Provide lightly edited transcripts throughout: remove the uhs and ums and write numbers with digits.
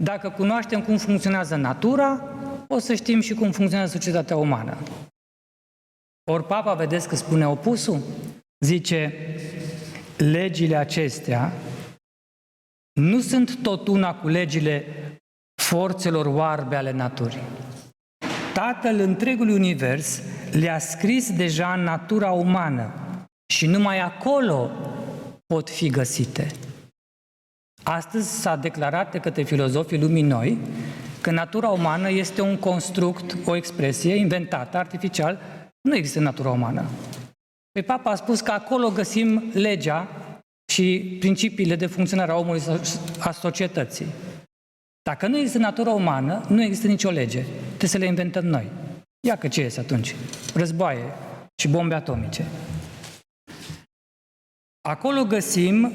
Dacă cunoaștem cum funcționează natura, o să știm și cum funcționează societatea umană. Ori Papa, vedeți că spune opusul? Zice, legile acestea nu sunt tot una cu legile forțelor oarbe ale naturii. Tatăl întregului univers le-a scris deja în natura umană și numai acolo pot fi găsite. Astăzi s-a declarat de către filozofii lumii noi că natura umană este un construct, o expresie inventată, artificial. Nu există natura umană. Păi Papa a spus că acolo găsim legea și principiile de funcționare a omului, a societății. Dacă nu există natura umană, nu există nicio lege. Trebuie să le inventăm noi. Ia că ce este atunci? Războaie și bombe atomice. Acolo găsim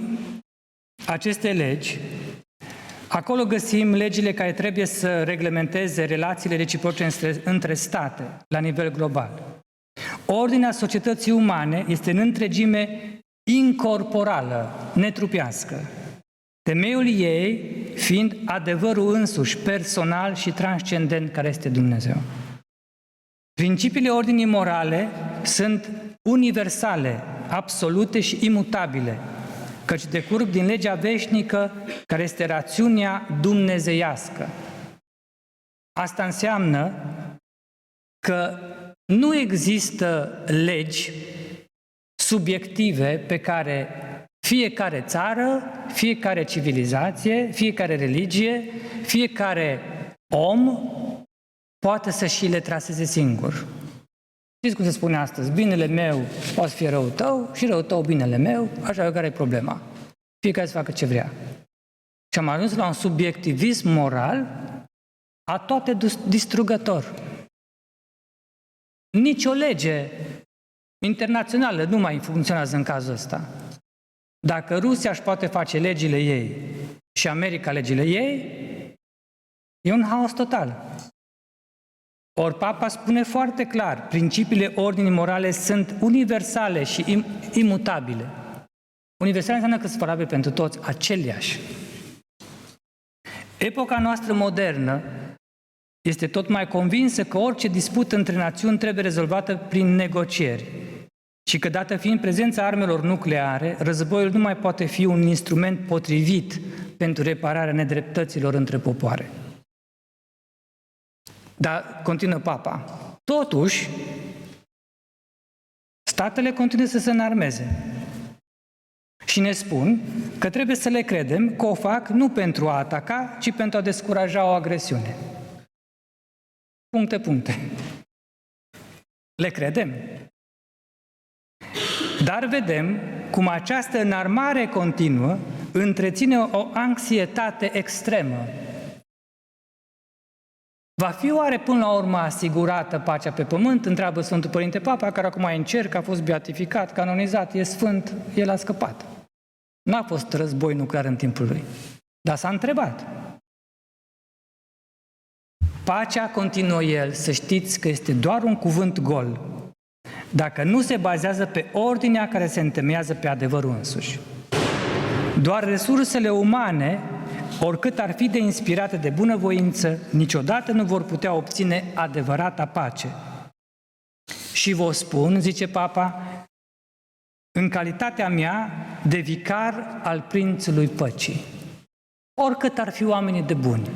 aceste legi, acolo găsim legile care trebuie să reglementeze relațiile reciproce între state la nivel global. Ordinea societății umane este în întregime incorporală, netrupească. Temeiul ei fiind adevărul însuși, personal și transcendent, care este Dumnezeu. Principiile ordinii morale sunt universale, absolute și imutabile, căci decurg din legea veșnică, care este rațiunea dumnezeiască. Asta înseamnă că nu există legi subiective pe care fiecare țară, fiecare civilizație, fiecare religie, fiecare om poate să și le traseze singur. Știți cum se spune astăzi? Binele meu poate să fie răul tău și răul tău binele meu, așa care e problema. Fiecare să facă ce vrea. Și am ajuns la un subiectivism moral atoate distrugător. Nici o lege internațională nu mai funcționează în cazul ăsta. Dacă Rusia își poate face legile ei și America legile ei, e un haos total. Ori Papa spune foarte clar, principiile ordinii morale sunt universale și imutabile. Universale înseamnă că sunt valabile pentru toți, aceleași. Epoca noastră modernă este tot mai convinsă că orice dispută între națiuni trebuie rezolvată prin negocieri și că, dată fiind prezența armelor nucleare, războiul nu mai poate fi un instrument potrivit pentru repararea nedreptăților între popoare. Dar, continuă Papa, totuși, statele continuă să se înarmeze și ne spun că trebuie să le credem că o fac nu pentru a ataca, ci pentru a descuraja o agresiune. Puncte. Le credem. Dar vedem cum această înarmare continuă întreține o anxietate extremă. Va fi oare până la urmă asigurată pacea pe pământ? Întreabă Sfântul Părinte Papa, care acum e în cer, că a fost beatificat, canonizat, e sfânt, el a scăpat. N-a fost război nuclear în timpul lui, dar s-a întrebat. Pacea, continuă el, să știți că este doar un cuvânt gol, dacă nu se bazează pe ordinea care se întemeiază pe adevărul însuși. Doar resursele umane, oricât ar fi de inspirate de bunăvoință, niciodată nu vor putea obține adevărata pace. Și vă spun, zice Papa, în calitatea mea de vicar al Prințului Păcii, oricât ar fi oamenii de buni,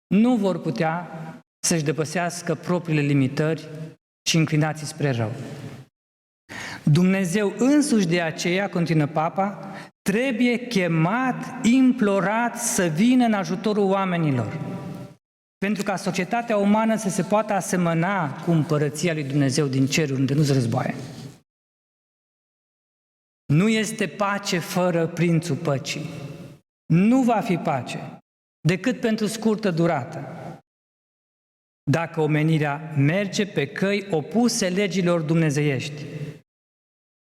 nu vor putea să-și depăsească propriile limitări și inclinații spre rău. Dumnezeu însuși de aceea, continuă Papa, trebuie chemat, implorat să vină în ajutorul oamenilor, pentru ca societatea umană să se poată asemăna cu împărăția lui Dumnezeu din ceruri, unde nu-s războaie. Nu este pace fără Prințul Păcii. Nu va fi pace, decât pentru scurtă durată, dacă omenirea merge pe căi opuse legilor dumnezeiești,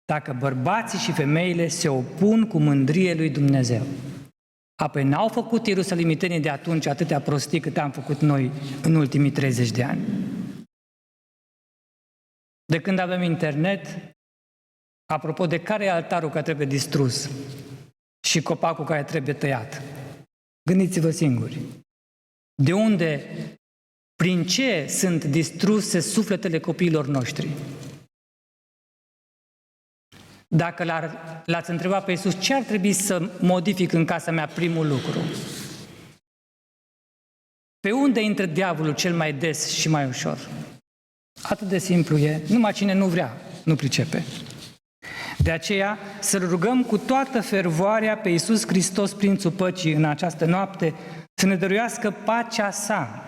dacă bărbații și femeile se opun cu mândrie lui Dumnezeu. Apoi n-au făcut ierusalimitenii de atunci atâtea prostii cât am făcut noi în ultimii 30 de ani. De când avem internet, apropo de care e altarul care trebuie distrus și copacul care trebuie tăiat. Gândiți-vă singuri. De unde, prin ce sunt distruse sufletele copiilor noștri? Dacă l-ați întrebat pe Iisus ce ar trebui să modific în casa mea, primul lucru, pe unde intră diavolul cel mai des și mai ușor? Atât de simplu e, numai cine nu vrea, nu pricepe. De aceea, să-L rugăm cu toată fervoarea pe Iisus Hristos, Prințul Păcii, în această noapte, să ne dăruiască pacea sa.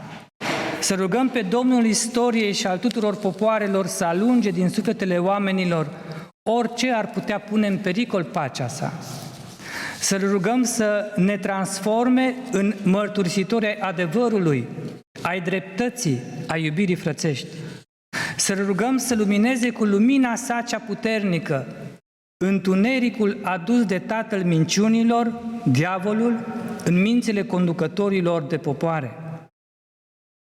Să rugăm pe Domnul istoriei și al tuturor popoarelor să alunge din sufletele oamenilor orice ar putea pune în pericol pacea sa. Să-L rugăm să ne transforme în mărturisitori ai adevărului, ai dreptății, ai iubirii frățești. Să-L rugăm să lumineze cu lumina sa cea puternică întunericul adus de tatăl minciunilor, diavolul, în mințile conducătorilor de popoare.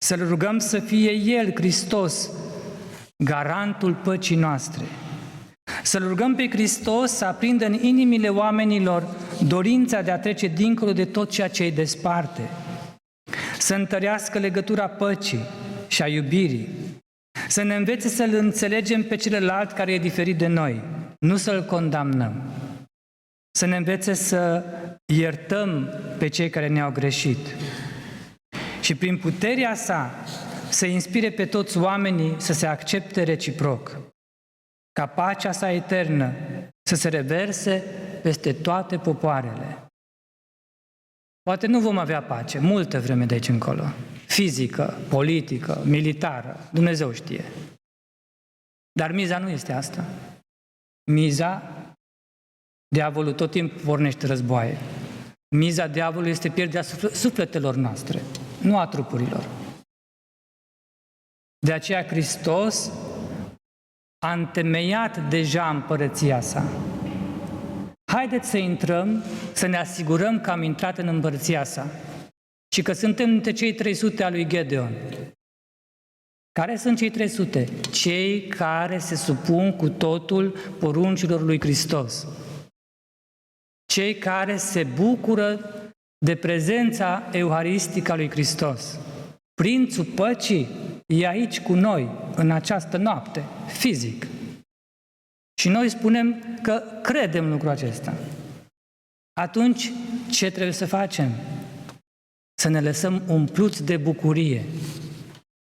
Să-L rugăm să fie El, Hristos, garantul păcii noastre. Să-L rugăm pe Hristos să aprindă în inimile oamenilor dorința de a trece dincolo de tot ceea ce îi desparte. Să întărească legătura păcii și a iubirii. Să ne învețe să-L înțelegem pe celălalt care e diferit de noi, nu să-L condamnăm. Să ne învețe să iertăm pe cei care ne-au greșit. Și prin puterea sa să inspire pe toți oamenii să se accepte reciproc. Ca pacea sa eternă să se reverse peste toate popoarele. Poate nu vom avea pace multă vreme de aici încolo. Fizică, politică, militară, Dumnezeu știe. Dar miza nu este asta. Miza, diavolul tot timpul pornește războaie. Miza diavolului este pierderea sufletelor noastre, nu a trupurilor. De aceea Hristos a întemeiat deja împărăția sa. Haideți să intrăm, să ne asigurăm că am intrat în împărăția sa și că suntem dintre cei 300 al lui Gedeon. Care sunt cei 300? Cei care se supun cu totul poruncilor lui Hristos. Cei care se bucură de prezența euharistică a lui Hristos. Prințul Păcii e aici cu noi, în această noapte, fizic. Și noi spunem că credem lucrul acesta. Atunci, ce trebuie să facem? Să ne lăsăm umpluți de bucurie.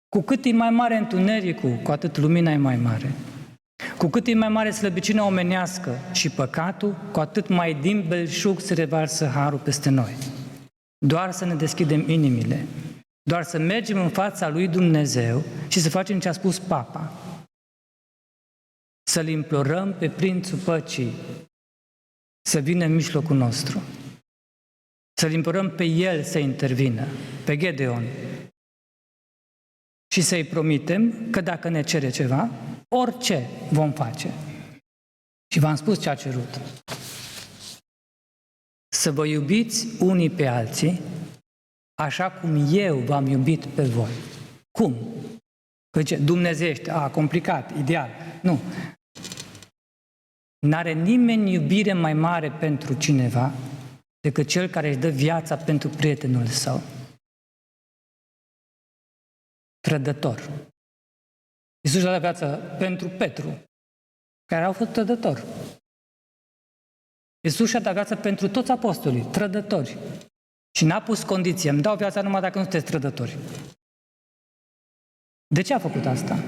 Cu cât e mai mare întunericul, cu atât lumina e mai mare. Cu cât e mai mare slăbiciunea omenească și păcatul, cu atât mai din belșug se revarsă harul peste noi. Doar să ne deschidem inimile, doar să mergem în fața lui Dumnezeu și să facem ce a spus Papa. Să-L implorăm pe Prințul Păcii să vină în mijlocul nostru. Să-L implorăm pe El să intervină, pe Gedeon. Și să-i promitem că dacă ne cere ceva, orice vom face. Și v-am spus ce a cerut. Să vă iubiți unii pe alții, așa cum eu v-am iubit pe voi. Cum? Că zice, dumnezeiește, complicat, ideal. Nu. N-are nimeni iubire mai mare pentru cineva decât cel care își dă viața pentru prietenul său. Trădător. Iisus a dat viața pentru Petru, care au fost trădători. Iisus și-a dat viața pentru toți apostolii, trădători. Și n-a pus condiție, îmi dau viața numai dacă nu sunteți trădători. De ce a făcut asta?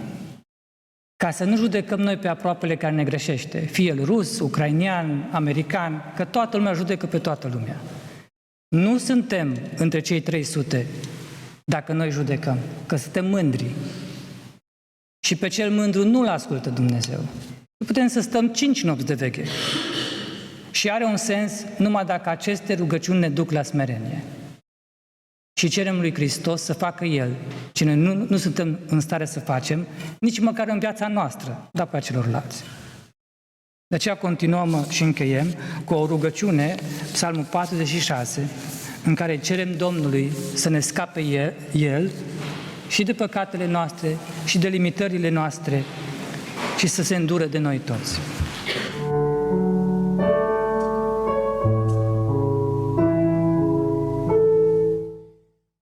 Ca să nu judecăm noi pe aproapele care ne greșește, fie el rus, ucrainian, american, că toată lumea judecă pe toată lumea. Nu suntem între cei 300 dacă noi judecăm, că suntem mândri. Și pe cel mândru nu-l ascultă Dumnezeu. Nu putem să stăm 5 nopți de veche. Și are un sens numai dacă aceste rugăciuni ne duc la smerenie. Și cerem lui Hristos să facă El ce noi nu suntem în stare să facem, nici măcar în viața noastră, dar pe a celorlalți. De aceea continuăm și încheiem cu o rugăciune, Psalmul 46, în care cerem Domnului să ne scape El și de păcatele noastre și de limitările noastre și să se îndure de noi toți.